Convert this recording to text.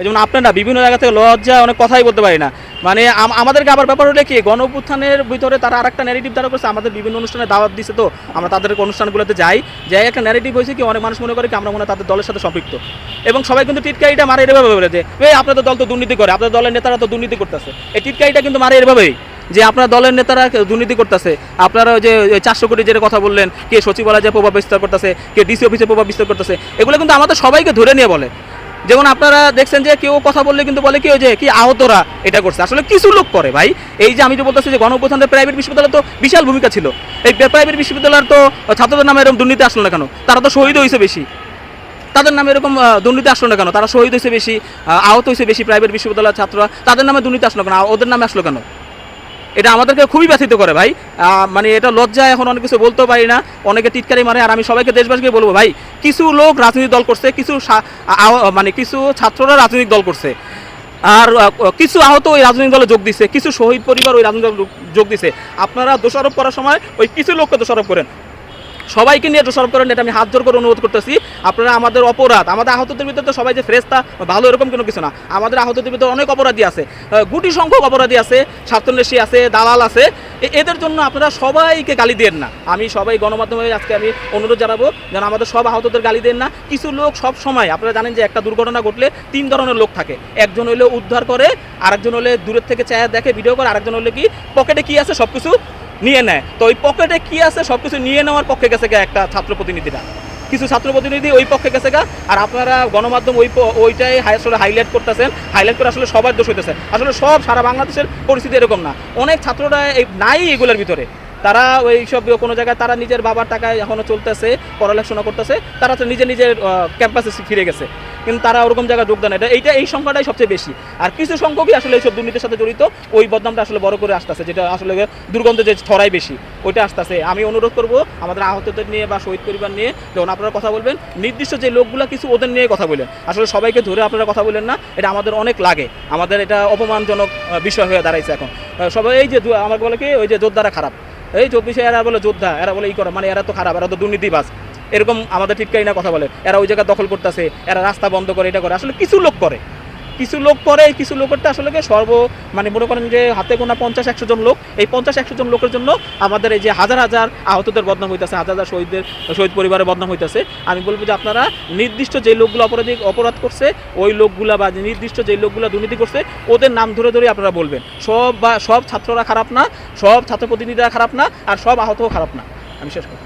যেমন আপনারা বিভিন্ন জায়গা থেকে লজ্জা অনেক কথাই বলতে পারি না, মানে আমাদেরকে আবার ব্যাপার হলে কি গণ অভ্যুত্থানের ভিতরে তারা আরেকটা ন্যারেটিভ দ্বারা করছে, আমাদের বিভিন্ন অনুষ্ঠানে দাওয়াত দিচ্ছে, তো আমরা তাদের অনুষ্ঠানগুলোতে যাই, একটা ন্যারেটিভ হয়েছে কি অনেক মানুষ মনে করে কি আমরা মনে হয় তাদের দলের সাথে সম্পৃক্ত, এবং সবাই কিন্তু টিটকারিটা মারে এভাবে বলে যে আপনাদের দল তো দুর্নীতি করে, আপনাদের দলের নেতারা তো দুর্নীতি করতেছে, এই টিটকারিটা কিন্তু মারে এভাবেই যে আপনার দলের নেতারা দুর্নীতি করতেছে, আপনারা ওই যে 400 কোটি যেটা কথা বললেন, কে সচিবালয়ে প্রভাব বিস্তার করতেছে, কে ডিসি অফিসে প্রভাব বিস্তার করতেছে, এগুলো কিন্তু আমাদের সবাইকে ধরে নিয়ে বলে। যেমন আপনারা দেখছেন যে কেউ কথা বললে কিন্তু বলে কি ওই যে কি আহতরা এটা করছে, আসলে কিছু লোক করে ভাই। এই যে আমি যে বলতেছি যে গণ অভ্যুত্থানের প্রাইভেট বিশ্ববিদ্যালয় তো বিশাল ভূমিকা ছিল, এই প্রাইভেট বিশ্ববিদ্যালয়ের তো ছাত্রদের নামে এরকম দুর্নীতি আসলো না কেন? তারা তো শহীদ হয়েছে বেশি, তাদের নামে এরকম দুর্নীতি আসলো না কেন? তারা শহীদ হয়েছে বেশি, আহত হয়েছে বেশি প্রাইভেট বিশ্ববিদ্যালয়ের ছাত্ররা, তাদের নামে দুর্নীতি আসলো কেন? ওদের নামে আসলো কেন? এটা আমাদেরকে খুবই ব্যথিত করে ভাই। মানে এটা লজ্জা, এখন অনেক কিছু বলতেও পারি না, অনেকে টিটকারি মারে। আর আমি সবাইকে দেশবাসীকে বলবো ভাই, কিছু লোক রাজনৈতিক দল করছে, কিছু মানে কিছু ছাত্ররা রাজনৈতিক দল করছে, আর কিছু আহত ওই রাজনৈতিক দলে যোগ দিচ্ছে, কিছু শহীদ পরিবার ওই রাজনৈতিক দল যোগ দিচ্ছে। আপনারা দোষারোপ করার সময় ওই কিছু লোককে দোষারোপ করেন, সবাইকে নিয়ে দোষারোপ করেন, এটা আমি হাত জোর করে অনুরোধ করতেছি। আপনারা আমাদের অপরাধ, আমাদের আহতদের ভিতরে তো সবাই যে ফ্রেস্তা ভালো এরকম কোনো কিছু না, আমাদের আহতদের ভিতরে অনেক অপরাধী আছে, গুটি সংখ্যক অপরাধী আছে, স্বার্থন্বেষী আছে, দালাল আছে। এদের জন্য আপনারা সবাইকে গালি দেন না। আমি সবাই গণমাধ্যমে আজকে আমি অনুরোধ জানাবো যেন আমাদের সব আহতদের গালি দেন না। কিছু লোক সব সময়, আপনারা জানেন যে একটা দুর্ঘটনা ঘটলে 3 ধরনের লোক থাকে, একজন হলে উদ্ধার করে, আরেকজন হলে দূরের থেকে চেয়ে দেখে ভিডিও করে, আরেকজন হলে কি পকেটে কি আছে সব কিছু নিয়ে নেয়। তো ওই পকেটে কি আছে সব কিছু নিয়ে নেওয়ার পক্ষে গেছে গা একটা ছাত্র প্রতিনিধিরা, কিছু ছাত্র প্রতিনিধি ওই পক্ষে গেছে গা। আর আপনারা গণমাধ্যম ওইটাই আসলে হাইলাইট করতেছেন, হাইলাইট করে আসলে সবার দোষ হইতেছে। আসলে সব সারা বাংলাদেশের পরিস্থিতি এরকম না, অনেক ছাত্ররা নাই এগুলোর ভিতরে, তারা ওই সব কোনো জায়গায় তারা নিজের বাবার টাকায় এখনও চলতেছে, পড়ালেখা করতেছে, তারা তো নিজের ক্যাম্পাসে ফিরে গেছে, কিন্তু তারা ওরকম জায়গায় যোগদান এই সংখ্যাটাই সবচেয়ে বেশি। আর কিছু সংখ্যকই আসলে এইসব দুর্নীতির সাথে জড়িত, ওই বদনামটা আসলে বড় করে আসতেছে, যেটা আসলে দুর্গন্ধ যে ছড়াই বেশি ওইটা আসতেছে। আমি অনুরোধ করব আমাদের আহতদের নিয়ে বা শহীদ পরিবার নিয়ে যখন আপনারা কথা বলবেন, নির্দিষ্ট যে লোকগুলো কিছু ওদের নিয়ে কথা বলেন, আসলে সবাইকে ধরে আপনারা কথা বলেন না, এটা আমাদের অনেক লাগে, আমাদের এটা অপমানজনক বিষয় হয়ে দাঁড়াইছে এখন। সবাই এই যে আমাকে বলে কি ওই যে যোদ্ধারা খারাপ, এই 24 এরা বলে যোদ্ধা, এরা বলে ই করে, মানে এরা তো খারাপ, এরা তো দুর্নীতিবাজ, এরকম আমাদের ঠিকঠাক না কথা বলে। এরা ওই জায়গা দখল করতেছে, এরা রাস্তা বন্ধ করে, এটা করে। আসলে কিছু লোক করে, কিছু লোকেরটা আসলে মানে মনে করেন যে হাতে গোনা 50-100 জন লোক, এই 50-100 জন লোকের জন্য আমাদের এই যে হাজার হাজার আহতদের বদনাম হইতেছে, হাজার হাজার শহীদ পরিবারের বদনাম হইতেছে। আমি বলবো যে আপনারা নির্দিষ্ট যে লোকগুলো অপরাধ করছে, ওই লোকগুলা বা নির্দিষ্ট যে লোকগুলো দুর্নীতি করছে, ওদের নাম ধরে ধরে আপনারা বলবেন। সব ছাত্ররা খারাপ না, সব ছাত্র প্রতিনিধিরা খারাপ না, আর সব আহতও খারাপ না। আমি শেষ করি।